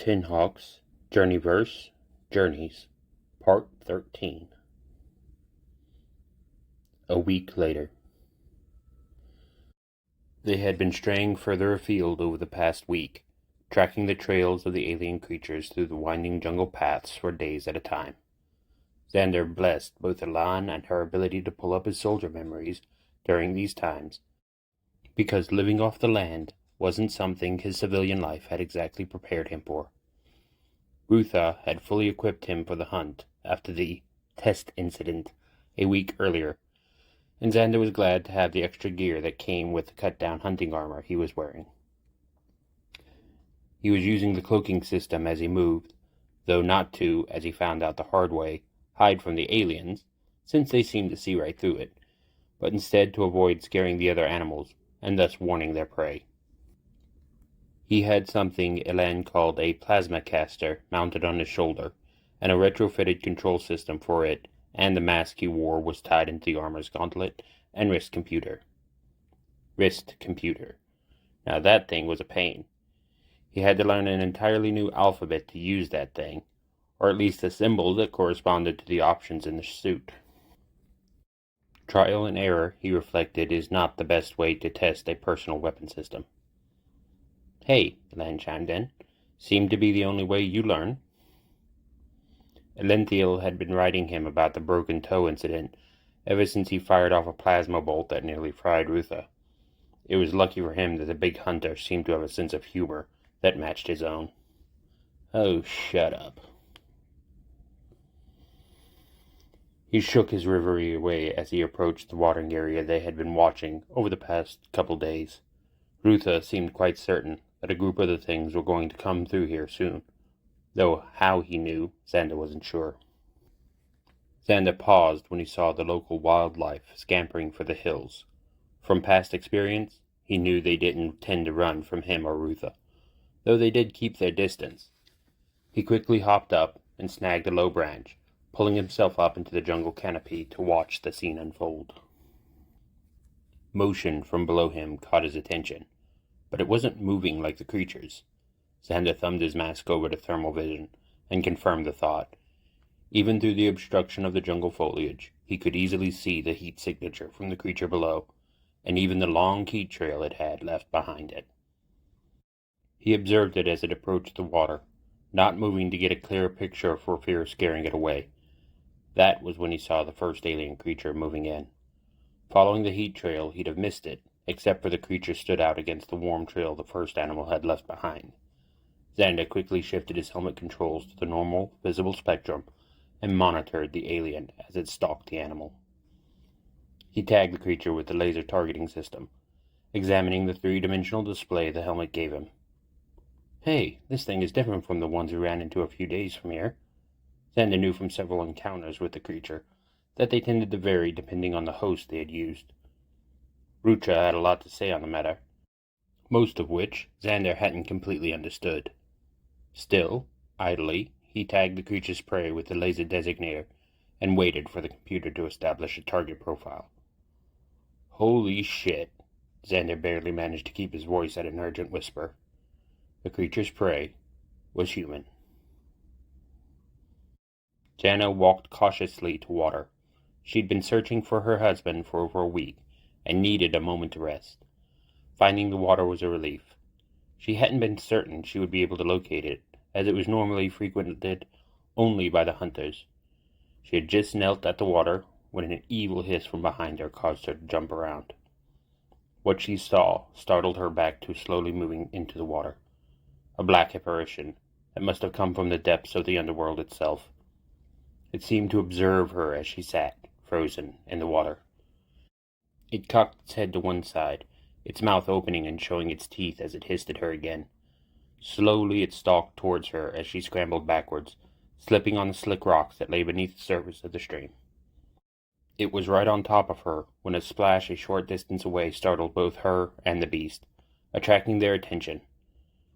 Tin Hawk's Journeyverse Journeys, Part 13. A week later. They had been straying further afield over the past week, tracking the trails of the alien creatures through the winding jungle paths for days at a time. Xander blessed both Elan and her ability to pull up his soldier memories during these times, because living off the land wasn't something his civilian life had exactly prepared him for. Rutha had fully equipped him for the hunt after the test incident a week earlier, and Xander was glad to have the extra gear that came with the cut-down hunting armor he was wearing. He was using the cloaking system as he moved, though not to, as he found out the hard way, hide from the aliens, since they seemed to see right through it, but instead to avoid scaring the other animals, and thus warning their prey. He had something Elan called a plasma caster mounted on his shoulder, and a retrofitted control system for it, and the mask he wore was tied into the armor's gauntlet and wrist computer. Now that thing was a pain. He had to learn an entirely new alphabet to use that thing, or at least a symbol that corresponded to the options in the suit. Trial and error, he reflected, is not the best way to test a personal weapon system. "Hey," Elan chimed in. "Seemed to be the only way you learn." Elenthiel had been writing him about the broken toe incident ever since he fired off a plasma bolt that nearly fried Rutha. It was lucky for him that the big hunter seemed to have a sense of humor that matched his own. "Oh, shut up." He shook his reverie away as he approached the watering area they had been watching over the past couple days. Rutha seemed quite certain that a group of the things were going to come through here soon, though how he knew, Xander wasn't sure. Xander paused when he saw the local wildlife scampering for the hills. From past experience, he knew they didn't tend to run from him or Rutha, though they did keep their distance. He quickly hopped up and snagged a low branch, pulling himself up into the jungle canopy to watch the scene unfold. Motion from below him caught his attention, but it wasn't moving like the creatures. Xander thumbed his mask over to thermal vision and confirmed the thought. Even through the obstruction of the jungle foliage, he could easily see the heat signature from the creature below, and even the long heat trail it had left behind it. He observed it as it approached the water, not moving to get a clearer picture for fear of scaring it away. That was when he saw the first alien creature moving in. Following the heat trail, he'd have missed it, except for the creature stood out against the warm trail the first animal had left behind. Xander quickly shifted his helmet controls to the normal, visible spectrum and monitored the alien as it stalked the animal. He tagged the creature with the laser targeting system, examining the three-dimensional display the helmet gave him. "Hey, this thing is different from the ones we ran into a few days from here." Xander knew from several encounters with the creature that they tended to vary depending on the host they had used. Rucha had a lot to say on the matter, most of which Xander hadn't completely understood. Still, idly, he tagged the creature's prey with the laser designator and waited for the computer to establish a target profile. "Holy shit," Xander barely managed to keep his voice at an urgent whisper. The creature's prey was human. Jana walked cautiously to water. She'd been searching for her husband for over a week, and needed a moment to rest. Finding the water was a relief. She hadn't been certain she would be able to locate it, as it was normally frequented only by the hunters. She had just knelt at the water when an evil hiss from behind her caused her to jump around. What she saw startled her back to slowly moving into the water. A black apparition that must have come from the depths of the underworld itself. It seemed to observe her as she sat, frozen, in the water. It cocked its head to one side, its mouth opening and showing its teeth as it hissed at her again. Slowly it stalked towards her as she scrambled backwards, slipping on the slick rocks that lay beneath the surface of the stream. It was right on top of her when a splash a short distance away startled both her and the beast, attracting their attention.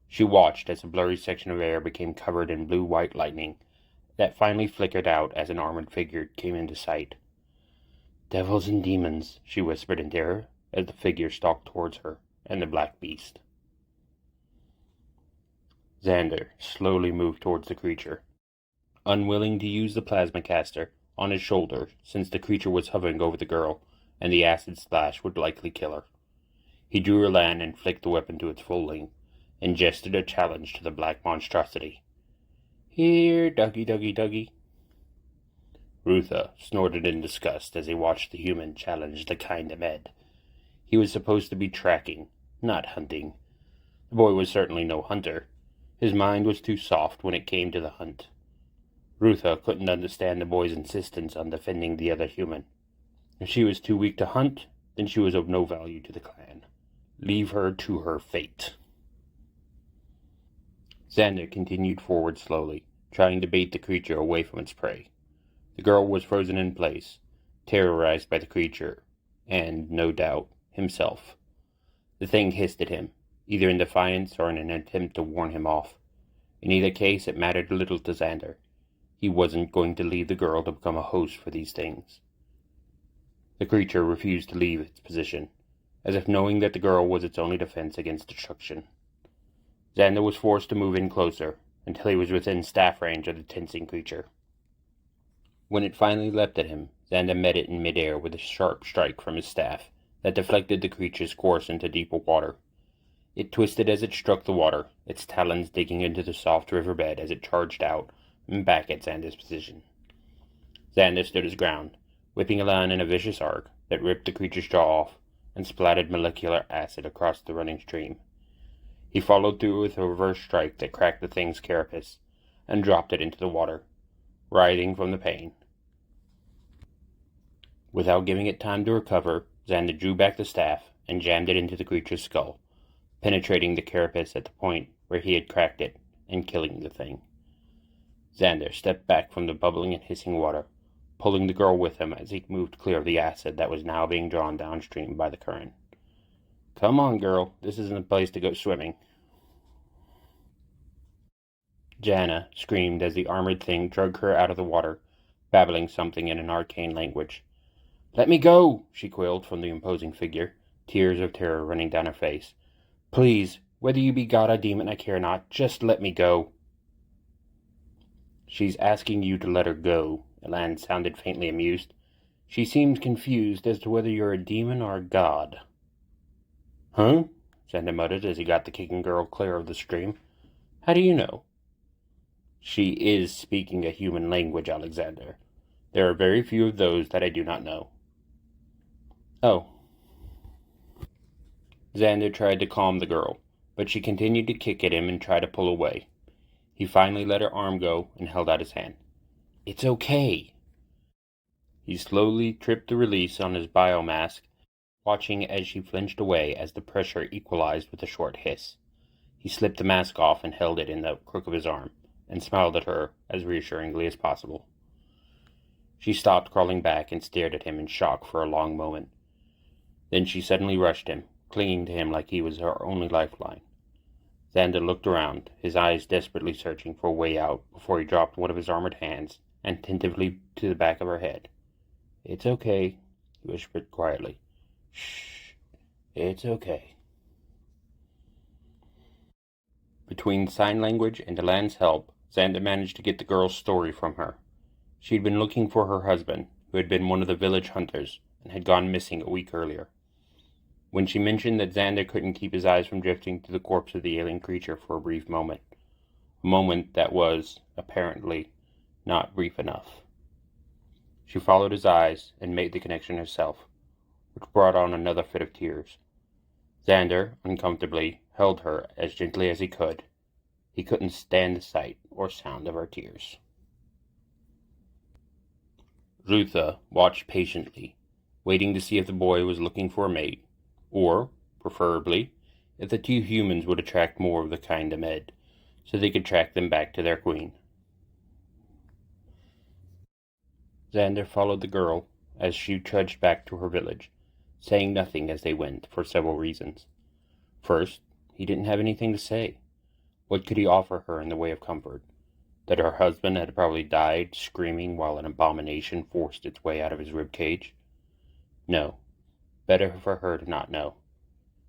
She watched as a blurry section of air became covered in blue-white lightning that finally flickered out as an armored figure came into sight. "Devils and demons," she whispered in terror as the figure stalked towards her and the black beast. Xander slowly moved towards the creature, unwilling to use the plasma caster on his shoulder since the creature was hovering over the girl and the acid splash would likely kill her. He drew Elan and flicked the weapon to its full length, and gestured a challenge to the black monstrosity. "Here, doggy, doggy, doggy." Rutha snorted in disgust as he watched the human challenge the kind of Med. He was supposed to be tracking, not hunting. The boy was certainly no hunter. His mind was too soft when it came to the hunt. Rutha couldn't understand the boy's insistence on defending the other human. If she was too weak to hunt, then she was of no value to the clan. Leave her to her fate. Xander continued forward slowly, trying to bait the creature away from its prey. The girl was frozen in place, terrorized by the creature, and, no doubt, himself. The thing hissed at him, either in defiance or in an attempt to warn him off. In either case, it mattered little to Xander. He wasn't going to leave the girl to become a host for these things. The creature refused to leave its position, as if knowing that the girl was its only defense against destruction. Xander was forced to move in closer, until he was within staff range of the tensing creature. When it finally leapt at him, Xander met it in midair with a sharp strike from his staff that deflected the creature's course into deeper water. It twisted as it struck the water, its talons digging into the soft riverbed as it charged out and back at Xander's position. Xander stood his ground, whipping Elan in a vicious arc that ripped the creature's jaw off and splattered molecular acid across the running stream. He followed through with a reverse strike that cracked the thing's carapace and dropped it into the water, writhing from the pain. Without giving it time to recover, Xander drew back the staff and jammed it into the creature's skull, penetrating the carapace at the point where he had cracked it and killing the thing. Xander stepped back from the bubbling and hissing water, pulling the girl with him as he moved clear of the acid that was now being drawn downstream by the current. "Come on, girl. This isn't a place to go swimming." Janna screamed as the armored thing dragged her out of the water, babbling something in an arcane language. "Let me go!" she quailed from the imposing figure, tears of terror running down her face. "Please, whether you be god or demon, I care not. Just let me go." "She's asking you to let her go," Elan sounded faintly amused. "She seems confused as to whether you're a demon or a god." "Huh?" Xander muttered as he got the kicking girl clear of the stream. "How do you know?" "She is speaking a human language, Alexander. There are very few of those that I do not know." "Oh." Xander tried to calm the girl, but she continued to kick at him and try to pull away. He finally let her arm go and held out his hand. "It's okay." He slowly tripped the release on his biomask, watching as she flinched away as the pressure equalized with a short hiss. He slipped the mask off and held it in the crook of his arm, and smiled at her as reassuringly as possible. She stopped crawling back and stared at him in shock for a long moment. Then she suddenly rushed him, clinging to him like he was her only lifeline. Xander looked around, his eyes desperately searching for a way out before he dropped one of his armored hands and tentatively to the back of her head. "It's okay," he whispered quietly. "Shh, it's okay." Between sign language and Elan's help, Xander managed to get the girl's story from her. She'd been looking for her husband, who had been one of the village hunters, and had gone missing a week earlier. When she mentioned that Xander couldn't keep his eyes from drifting to the corpse of the alien creature for a brief moment. A moment that was, apparently, not brief enough. She followed his eyes and made the connection herself, which brought on another fit of tears. Xander, uncomfortably, held her as gently as he could. He couldn't stand the sight or sound of her tears. Rutha watched patiently, waiting to see if the boy was looking for a mate, or, preferably, if the two humans would attract more of the kind of Med, so they could track them back to their queen. Xander followed the girl as she trudged back to her village, saying nothing as they went for several reasons. First, he didn't have anything to say. What could he offer her in the way of comfort? That her husband had probably died screaming while an abomination forced its way out of his ribcage? No. Better for her to not know.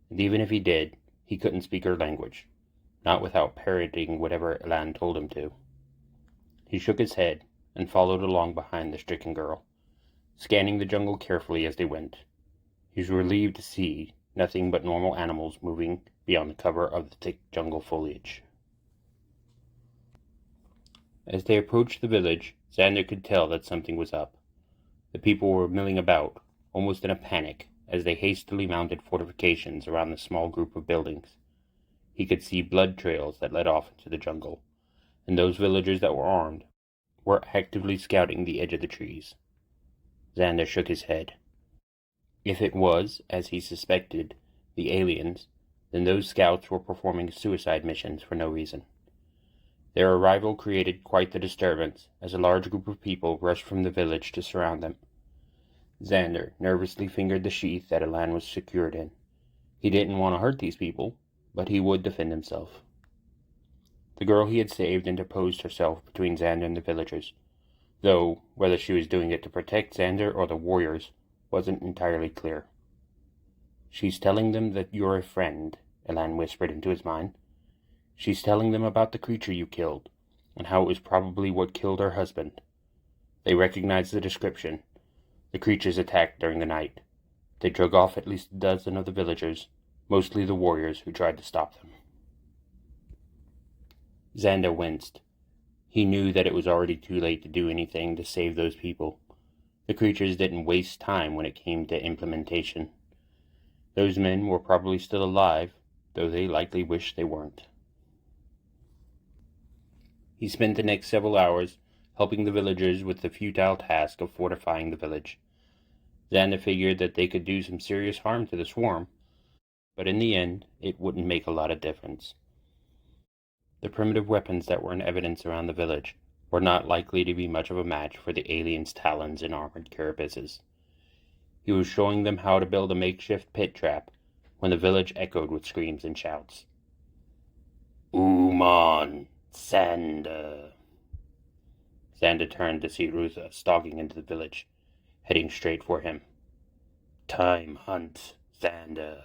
And even if he did, he couldn't speak her language. not without parroting whatever Elan told him to. He shook his head and followed along behind the stricken girl, scanning the jungle carefully as they went. He was relieved to see nothing but normal animals moving beyond the cover of the thick jungle foliage. As they approached the village, Xander could tell that something was up. The people were milling about, almost in a panic, as they hastily mounted fortifications around the small group of buildings. He could see blood trails that led off into the jungle, and those villagers that were armed were actively scouting the edge of the trees. Xander shook his head. If it was, as he suspected, the aliens, then those scouts were performing suicide missions for no reason. Their arrival created quite the disturbance, as a large group of people rushed from the village to surround them. Xander nervously fingered the sheath that Elan was secured in. He didn't want to hurt these people, but he would defend himself. The girl he had saved interposed herself between Xander and the villagers, though whether she was doing it to protect Xander or the warriors wasn't entirely clear. "She's telling them that you're a friend," Elan whispered into his mind. "She's telling them about the creature you killed, and how it was probably what killed her husband." They recognized the description. The creatures attacked during the night. They drug off at least a dozen of the villagers, mostly the warriors who tried to stop them. Xander winced. He knew that it was already too late to do anything to save those people. The creatures didn't waste time when it came to implementation. Those men were probably still alive, though they likely wished they weren't. He spent the next several hours helping the villagers with the futile task of fortifying the village. Xander figured that they could do some serious harm to the swarm, but in the end, it wouldn't make a lot of difference. The primitive weapons that were in evidence around the village were not likely to be much of a match for the aliens' talons and armored carapaces. He was showing them how to build a makeshift pit trap when the village echoed with screams and shouts. "Uman! Xander!" Xander turned to see Rutha stalking into the village, heading straight for him. "Time hunt, Xander."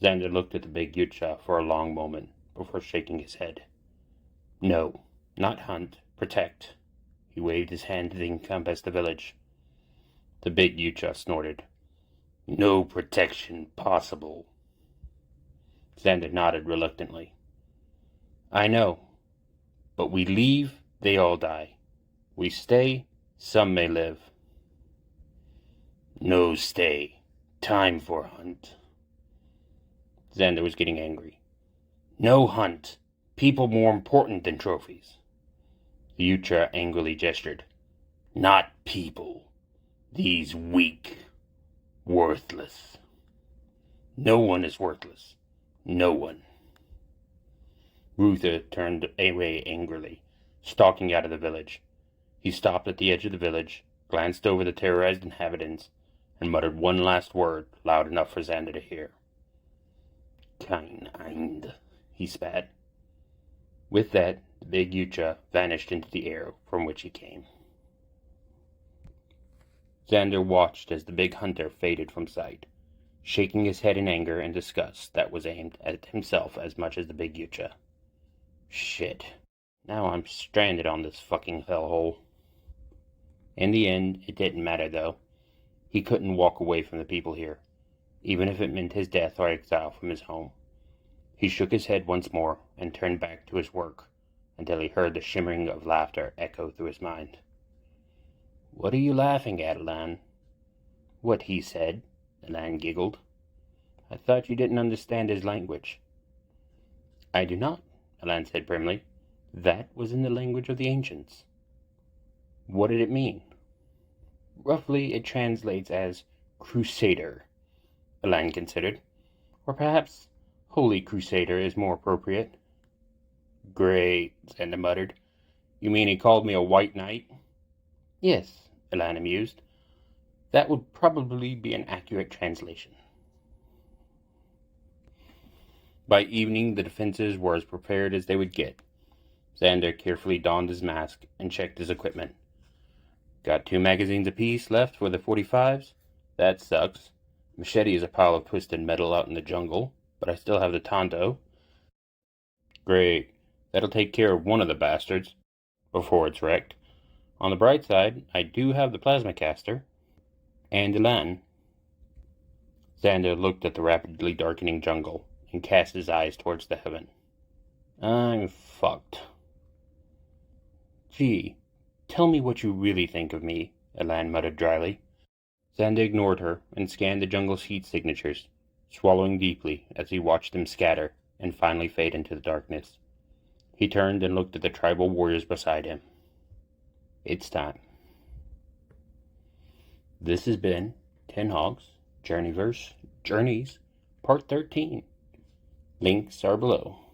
Xander looked at the big Yucha for a long moment before shaking his head. "No, not hunt, protect." He waved his hand to encompass the village. The big Yucha snorted. "No protection possible." Xander nodded reluctantly. "I know, but we leave, they all die. We stay, some may live." "No stay. Time for hunt." Xander was getting angry. "No hunt. People more important than trophies." The Yucha angrily gestured. "Not people. These weak. Worthless. No one is worthless. No one." Ruther turned away angrily, stalking out of the village. He stopped at the edge of the village, glanced over the terrorized inhabitants, and muttered one last word loud enough for Xander to hear. "Kein Eind," he spat. With that, the big Yucha vanished into the air from which he came. Xander watched as the big hunter faded from sight, shaking his head in anger and disgust that was aimed at himself as much as the big Yucha. Shit. Now I'm stranded on this fucking hellhole. In the end, it didn't matter, though. He couldn't walk away from the people here, even if it meant his death or exile from his home. He shook his head once more and turned back to his work until he heard the shimmering of laughter echo through his mind. "What are you laughing at, Elan?" "What he said," Elan giggled. "I thought you didn't understand his language." "I do not," Elan said primly. "That was in the language of the ancients." "What did it mean?" "Roughly, it translates as crusader," Elan considered. "Or perhaps holy crusader is more appropriate." "Great," Xander muttered. "You mean he called me a white knight?" "Yes," Elan amused. "That would probably be an accurate translation." By evening, the defenses were as prepared as they would get. Xander carefully donned his mask and checked his equipment. "Got 2 magazines apiece left for the 45s? That sucks. Machete is a pile of twisted metal out in the jungle, but I still have the Tonto. Great. That'll take care of one of the bastards before it's wrecked. On the bright side, I do have the plasma caster. And Elan. Xander looked at the rapidly darkening jungle and cast his eyes towards the heaven. I'm fucked. Gee, tell me what you really think of me, Elan muttered dryly. Xander ignored her and scanned the jungle's heat signatures, swallowing deeply as he watched them scatter and finally fade into the darkness. He turned and looked at the tribal warriors beside him. It's time. This has been 10 Hogs, Journeyverse, Journeys, Part 13. Links are below.